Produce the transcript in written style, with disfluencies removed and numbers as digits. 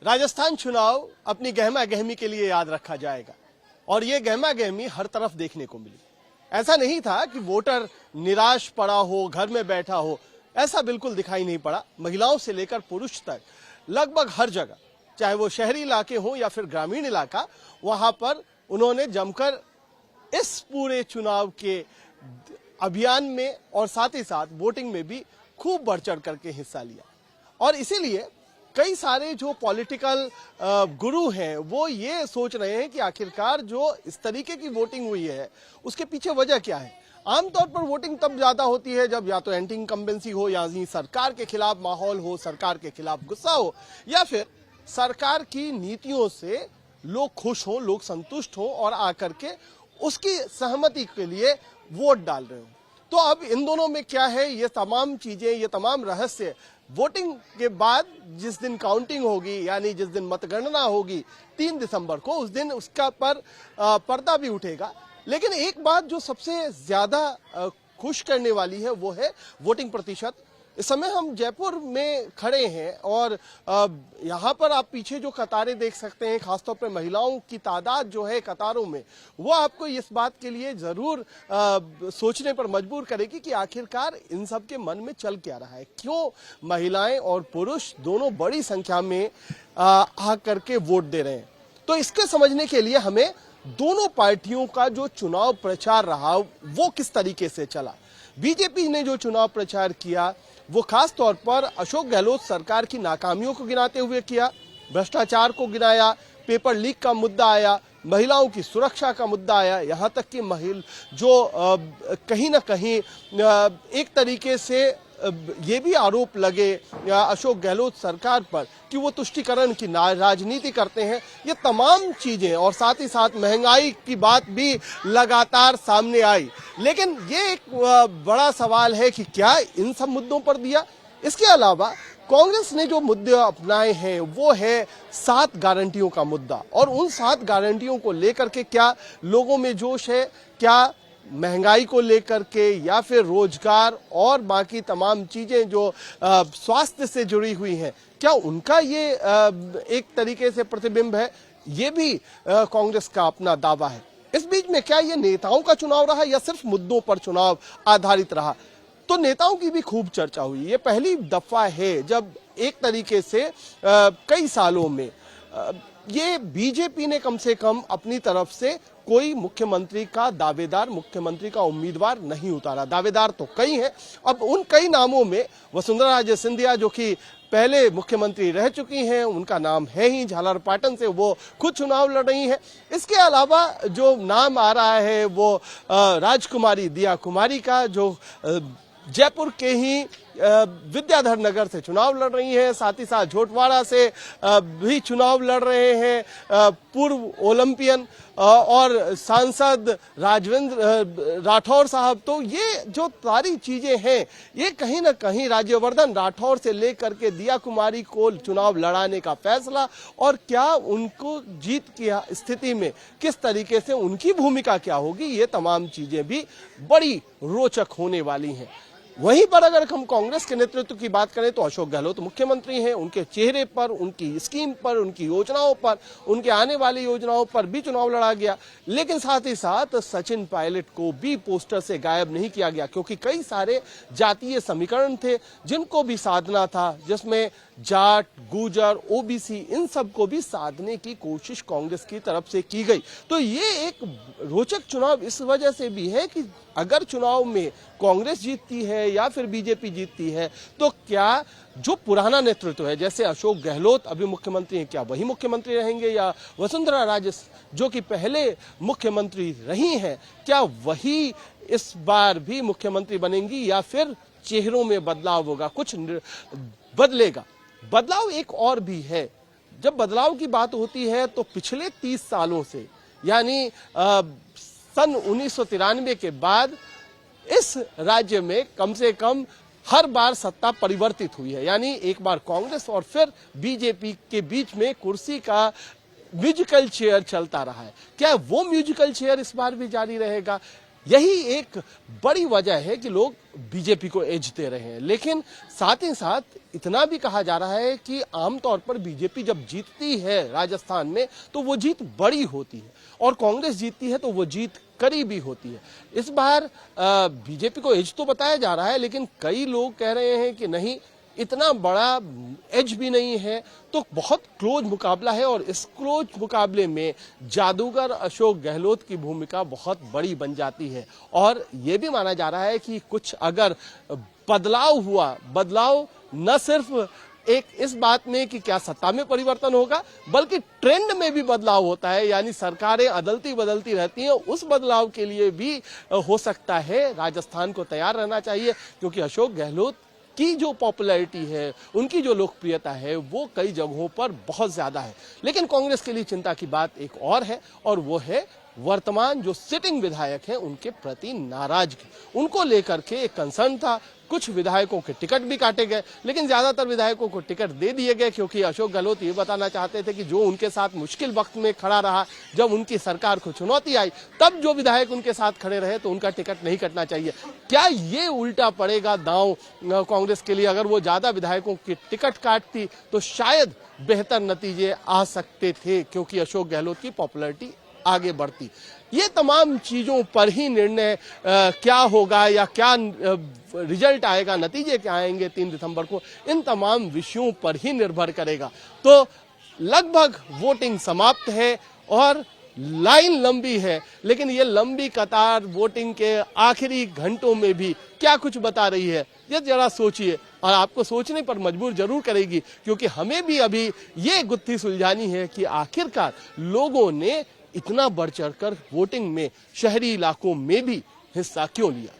राजस्थान चुनाव अपनी गहमा गहमी के लिए याद रखा जाएगा और ये गहमा गहमी हर तरफ देखने को मिली। ऐसा नहीं था कि वोटर निराश पड़ा हो, घर में बैठा हो, ऐसा बिल्कुल दिखाई नहीं पड़ा। महिलाओं से लेकर पुरुष तक लगभग हर जगह, चाहे वो शहरी इलाके हो या फिर ग्रामीण इलाका, वहां पर उन्होंने जमकर इस पूरे चुनाव के अभियान में और साथ ही साथ वोटिंग में भी खूब बढ़ चढ़ करके हिस्सा लिया। और इसीलिए कई सारे जो पॉलिटिकल गुरु हैं वो ये सोच रहे हैं कि आखिरकार जो इस तरीके की वोटिंग हुई है उसके पीछे वजह क्या है। आमतौर पर वोटिंग तब ज्यादा होती है जब या तो एंटी इनकम्बेंसी हो, या सरकार के खिलाफ माहौल हो, सरकार के खिलाफ गुस्सा हो, या फिर सरकार की नीतियों से लोग खुश हो, लोग संतुष्ट हो और आकर के उसकी सहमति के लिए वोट डाल रहे हो। तो अब इन दोनों में क्या है, ये तमाम चीजें, ये तमाम रहस्य वोटिंग के बाद जिस दिन काउंटिंग होगी, यानी जिस दिन मतगणना होगी 3 दिसंबर को, उस दिन उसका पर पर्दा भी उठेगा। लेकिन एक बात जो सबसे ज्यादा खुश करने वाली है वो है वोटिंग प्रतिशत। इस समय हम जयपुर में खड़े हैं और यहाँ पर आप पीछे जो कतारें देख सकते हैं, खासतौर पर महिलाओं की तादाद जो है कतारों में, वो आपको इस बात के लिए जरूर सोचने पर मजबूर करेगी कि आखिरकार इन सब के मन में चल क्या रहा है, क्यों महिलाएं और पुरुष दोनों बड़ी संख्या में आ करके वोट दे रहे हैं। तो इसके समझने के लिए हमें दोनों पार्टियों का जो चुनाव प्रचार रहा वो किस तरीके से चला। बीजेपी ने जो चुनाव प्रचार किया वो खास तौर पर अशोक गहलोत सरकार की नाकामियों को गिनाते हुए किया, भ्रष्टाचार को गिनाया, पेपर लीक का मुद्दा आया, महिलाओं की सुरक्षा का मुद्दा आया, यहाँ तक कि कहीं ना कहीं एक तरीके से ये भी आरोप लगे अशोक गहलोत सरकार पर कि वो तुष्टीकरण की राजनीति करते हैं। ये तमाम चीजें और साथ ही साथ महंगाई की बात भी लगातार सामने आई। लेकिन ये एक बड़ा सवाल है कि क्या इन सब मुद्दों पर दिया। इसके अलावा कांग्रेस ने जो मुद्दे अपनाए हैं वो है 7 गारंटियों का मुद्दा, और उन 7 गारंटियों को लेकर के क्या लोगों में जोश है, क्या महंगाई को लेकर के, या फिर रोजगार और बाकी तमाम चीजें जो स्वास्थ्य से जुड़ी हुई हैं, क्या उनका ये एक तरीके से प्रतिबिंब है, ये भी कांग्रेस का अपना दावा है। इस बीच में क्या ये नेताओं का चुनाव रहा या सिर्फ मुद्दों पर चुनाव आधारित रहा। तो नेताओं की भी खूब चर्चा हुई। ये पहली दफा है जब एक तरीके से कई सालों में ये बीजेपी ने कम से कम अपनी तरफ से कोई मुख्यमंत्री का दावेदार, मुख्यमंत्री का उम्मीदवार नहीं उतारा। दावेदार तो कई हैं। अब उन कई नामों में वसुंधरा राजे सिंधिया जो कि पहले मुख्यमंत्री रह चुकी हैं, उनका नाम है ही, झालरपाटन से वो खुद चुनाव लड़ रही हैं। इसके अलावा जो नाम आ रहा है वो राजकुमारी दिया कुमारी का, जो जयपुर के ही विद्याधर नगर से चुनाव लड़ रही है, साथ ही साथ झोटवाड़ा से भी चुनाव लड़ रहे हैं पूर्व ओलंपियन और सांसद राजवेंद्र राठौर साहब। तो ये जो सारी चीजें हैं ये कहीं ना कहीं राज्यवर्धन राठौर से लेकर के दिया कुमारी को चुनाव लड़ाने का फैसला, और क्या उनको जीत की स्थिति में किस तरीके से उनकी भूमिका क्या होगी, ये तमाम चीजें भी बड़ी रोचक होने वाली हैं। वहीं पर अगर हम कांग्रेस के नेतृत्व की बात करें तो अशोक गहलोत मुख्यमंत्री हैं, उनके चेहरे पर, उनकी स्कीम पर, उनकी योजनाओं पर, उनके आने वाली योजनाओं पर भी चुनाव लड़ा गया। लेकिन साथ ही साथ सचिन पायलट को भी पोस्टर से गायब नहीं किया गया, क्योंकि कई सारे जातीय समीकरण थे जिनको भी साधना था, जिसमें जाट, गुर्जर, ओबीसी, इन सब को भी साधने की कोशिश कांग्रेस की तरफ से की गई। तो ये एक रोचक चुनाव इस वजह से भी है कि अगर चुनाव में कांग्रेस जीतती है या फिर बीजेपी जीतती है तो क्या जो पुराना नेतृत्व है, जैसे अशोक गहलोत अभी मुख्यमंत्री हैं, क्या वही मुख्यमंत्री रहेंगे, या वसुंधरा राजे जो कि पहले मुख्यमंत्री रही हैं, क्या वही इस बार भी मुख्यमंत्री बनेंगी, या फिर चेहरों में बदलाव होगा, कुछ बदलेगा। बदलाव एक और भी है। जब बदलाव की बात होती है तो पिछले 30 सालों से, यानी सन 1993 के बाद इस राज्य में कम से कम हर बार सत्ता परिवर्तित हुई है। यानी एक बार कांग्रेस और फिर बीजेपी के बीच में कुर्सी का म्यूजिकल चेयर चलता रहा है। क्या वो म्यूजिकल चेयर इस बार भी जारी रहेगा? यही एक बड़ी वजह है कि लोग बीजेपी को एज दे रहे हैं। लेकिन साथ ही साथ इतना भी कहा जा रहा है कि आमतौर पर बीजेपी जब जीतती है राजस्थान में तो वो जीत बड़ी होती है, और कांग्रेस जीतती है तो वो जीत करीबी होती है। इस बार बीजेपी को एज तो बताया जा रहा है, लेकिन कई लोग कह रहे हैं कि नहीं, इतना बड़ा एज भी नहीं है, तो बहुत क्लोज मुकाबला है, और इस क्लोज मुकाबले में जादूगर अशोक गहलोत की भूमिका बहुत बड़ी बन जाती है। और ये भी माना जा रहा है कि कुछ अगर बदलाव हुआ, बदलाव न सिर्फ एक इस बात में कि क्या सत्ता में परिवर्तन होगा, बल्कि ट्रेंड में भी बदलाव होता है, यानी सरकारें अदलती बदलती रहती हैं, उस बदलाव के लिए भी हो सकता है राजस्थान को तैयार रहना चाहिए, क्योंकि अशोक गहलोत की जो पॉपुलैरिटी है, उनकी जो लोकप्रियता है, वो कई जगहों पर बहुत ज्यादा है। लेकिन कांग्रेस के लिए चिंता की बात एक और है, और वो है वर्तमान जो सिटिंग विधायक हैं उनके प्रति नाराजगी। उनको लेकर के एक कंसर्न था। कुछ विधायकों के टिकट भी काटे गए, लेकिन ज्यादातर विधायकों को टिकट दे दिए गए, क्योंकि अशोक गहलोत ये बताना चाहते थे कि जो उनके साथ मुश्किल वक्त में खड़ा रहा, जब उनकी सरकार को चुनौती आई, तब जो विधायक उनके साथ खड़े रहे तो उनका टिकट नहीं कटना चाहिए। क्या ये उल्टा पड़ेगा दांव कांग्रेस के लिए? अगर वो ज्यादा विधायकों की टिकट काटती तो शायद बेहतर नतीजे आ सकते थे, क्योंकि अशोक गहलोत की पॉपुलैरिटी आगे बढ़ती। ये तमाम चीजों पर ही निर्णय क्या होगा या क्या रिजल्ट आएगा, नतीजे क्या आएंगे 3 दिसंबर को, इन तमाम विषयों पर ही निर्भर करेगा। तो लगभग वोटिंग समाप्त है और लाइन लंबी है, लेकिन ये लंबी कतार वोटिंग के आखिरी घंटों में भी क्या कुछ बता रही है, ये जरा सोचिए, और आपको सोचने पर मजबूर जरूर करेगी, क्योंकि हमें भी अभी ये गुत्थी सुलझानी है कि आखिरकार लोगों ने इतना बढ़ चढ़कर वोटिंग में शहरी इलाकों में भी हिस्सा क्यों लिया।